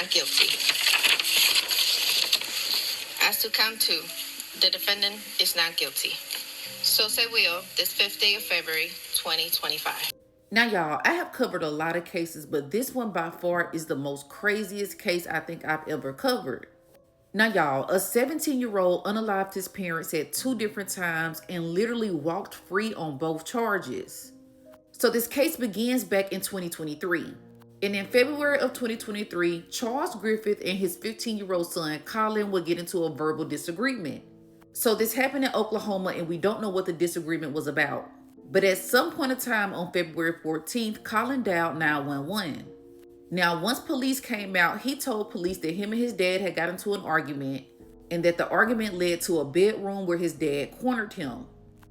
not guilty. As to count 2, the defendant is not guilty. So say will this 5th day of February, 2025. Now, y'all, I have covered a lot of cases, but this one by far is the most craziest case I think I've ever covered. Now, y'all, a 17-year-old unalived his parents at 2 different times and literally walked free on both charges. So this case begins back in 2023. And in February of 2023, Charles Griffith and his 15-year-old son, Colin, would get into a verbal disagreement. So this happened in Oklahoma, and we don't know what the disagreement was about. But at some point in time on February 14th, Colin dialed 911. Now, once police came out, he told police that him and his dad had got into an argument and that the argument led to a bedroom where his dad cornered him.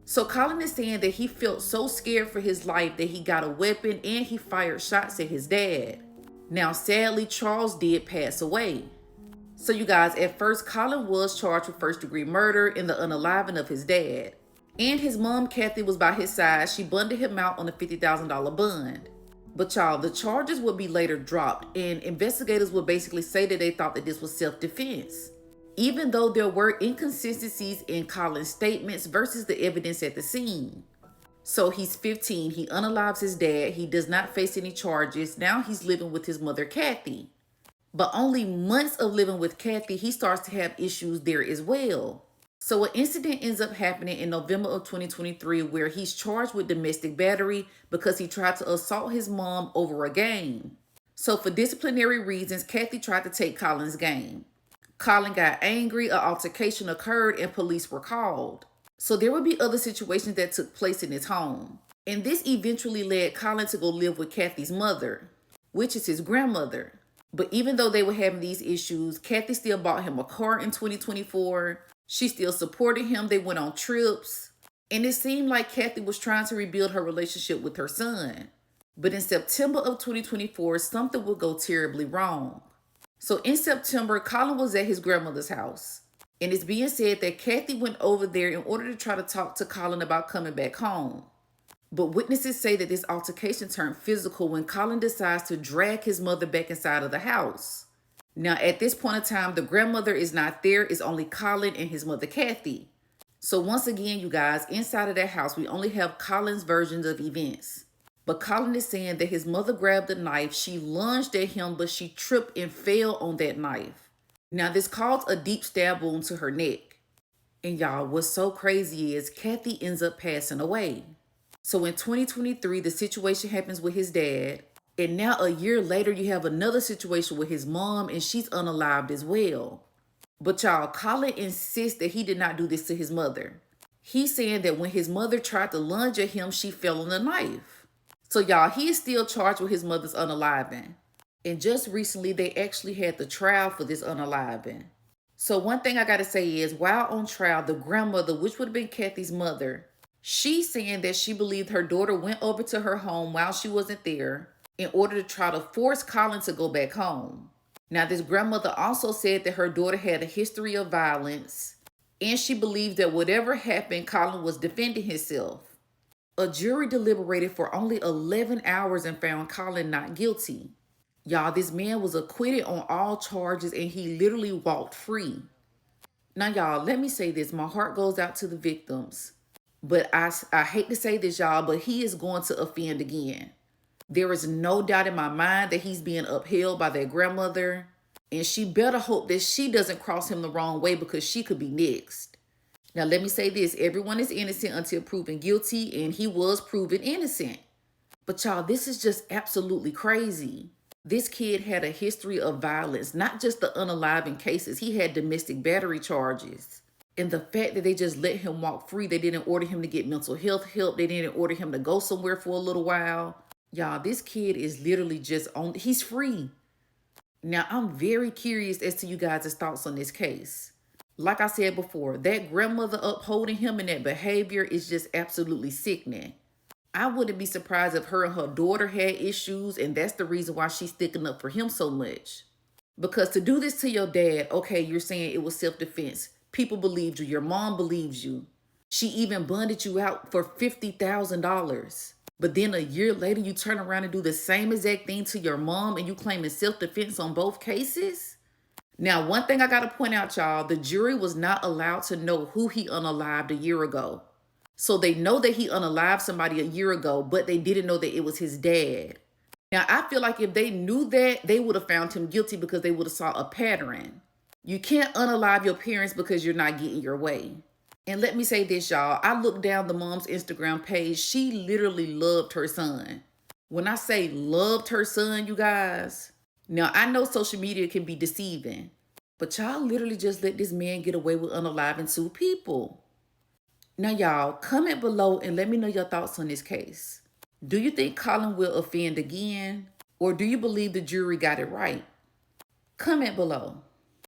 So Colin is saying that he felt so scared for his life that he got a weapon and he fired shots at his dad. Now, sadly, Charles did pass away. So you guys, at first, Colin was charged with first-degree murder and the unaliving of his dad. And his mom, Kathy, was by his side. She bonded him out on a $50,000 bond. But y'all, the charges would be later dropped, and investigators would basically say that they thought that this was self-defense, even though there were inconsistencies in Colin's statements versus the evidence at the scene. So he's 15, he unalives his dad, he does not face any charges. Now he's living with his mother, Kathy. But only months of living with Kathy, he starts to have issues there as well. So an incident ends up happening in November of 2023 where he's charged with domestic battery because he tried to assault his mom over a game. So for disciplinary reasons, Kathy tried to take Colin's game. Colin got angry, an altercation occurred, and police were called. So there would be other situations that took place in his home. And this eventually led Colin to go live with Kathy's mother, which is his grandmother. But even though they were having these issues, Kathy still bought him a car in 2024. She still supported him. They went on trips. And it seemed like Kathy was trying to rebuild her relationship with her son. But in September of 2024, something would go terribly wrong. So in September, Colin was at his grandmother's house. And it's being said that Kathy went over there in order to try to talk to Colin about coming back home. But witnesses say that this altercation turned physical when Colin decides to drag his mother back inside of the house. Now, at this point in time, the grandmother is not there. It's only Colin and his mother, Kathy. So once again, you guys, inside of that house, we only have Colin's versions of events. But Colin is saying that his mother grabbed a knife. She lunged at him, but she tripped and fell on that knife. Now, this caused a deep stab wound to her neck. And y'all, what's so crazy is Kathy ends up passing away. So in 2023, the situation happens with his dad. And now a year later, you have another situation with his mom, and she's unalived as well. But y'all, Colin insists that he did not do this to his mother. He's saying that when his mother tried to lunge at him, she fell on the knife. So y'all, he is still charged with his mother's unaliving. And just recently, they actually had the trial for this unaliving. So one thing I gotta say is, while on trial, the grandmother, which would have been Kathy's mother, she's saying that she believed her daughter went over to her home while she wasn't there in order to try to force Colin to go back home. Now, this grandmother also said that her daughter had a history of violence, and she believed that whatever happened, Colin was defending himself. A jury deliberated for only 11 hours and found Colin not guilty. Y'all, this man was acquitted on all charges, and he literally walked free. Now, y'all, let me say this. My heart goes out to the victims. But I hate to say this, y'all, but he is going to offend again. There is no doubt in my mind that he's being upheld by their grandmother. And she better hope that she doesn't cross him the wrong way because she could be next. Now, let me say this. Everyone is innocent until proven guilty, and he was proven innocent. But y'all, this is just absolutely crazy. This kid had a history of violence, not just the unaliving cases. He had domestic battery charges. And the fact that they just let him walk free, they didn't order him to get mental health help. They didn't order him to go somewhere for a little while. Y'all, this kid is literally just he's free. Now, I'm very curious as to you guys' thoughts on this case. Like I said before, that grandmother upholding him and that behavior is just absolutely sickening. I wouldn't be surprised if her and her daughter had issues, and that's the reason why she's sticking up for him so much. Because to do this to your dad, okay, you're saying it was self-defense. People believed you. Your mom believes you. She even bonded you out for $50,000. But then a year later, you turn around and do the same exact thing to your mom and you claiming self-defense on both cases? Now, one thing I got to point out, y'all, the jury was not allowed to know who he unalived a year ago. So they know that he unalived somebody a year ago, but they didn't know that it was his dad. Now, I feel like if they knew that, they would have found him guilty because they would have saw a pattern. You can't unalive your parents because you're not getting your way. And let me say this, y'all. I looked down the mom's Instagram page. She literally loved her son. When I say loved her son, you guys, now I know social media can be deceiving, but y'all literally just let this man get away with unaliving 2 people. Now, y'all, comment below and let me know your thoughts on this case. Do you think Colin will offend again? Or do you believe the jury got it right? Comment below.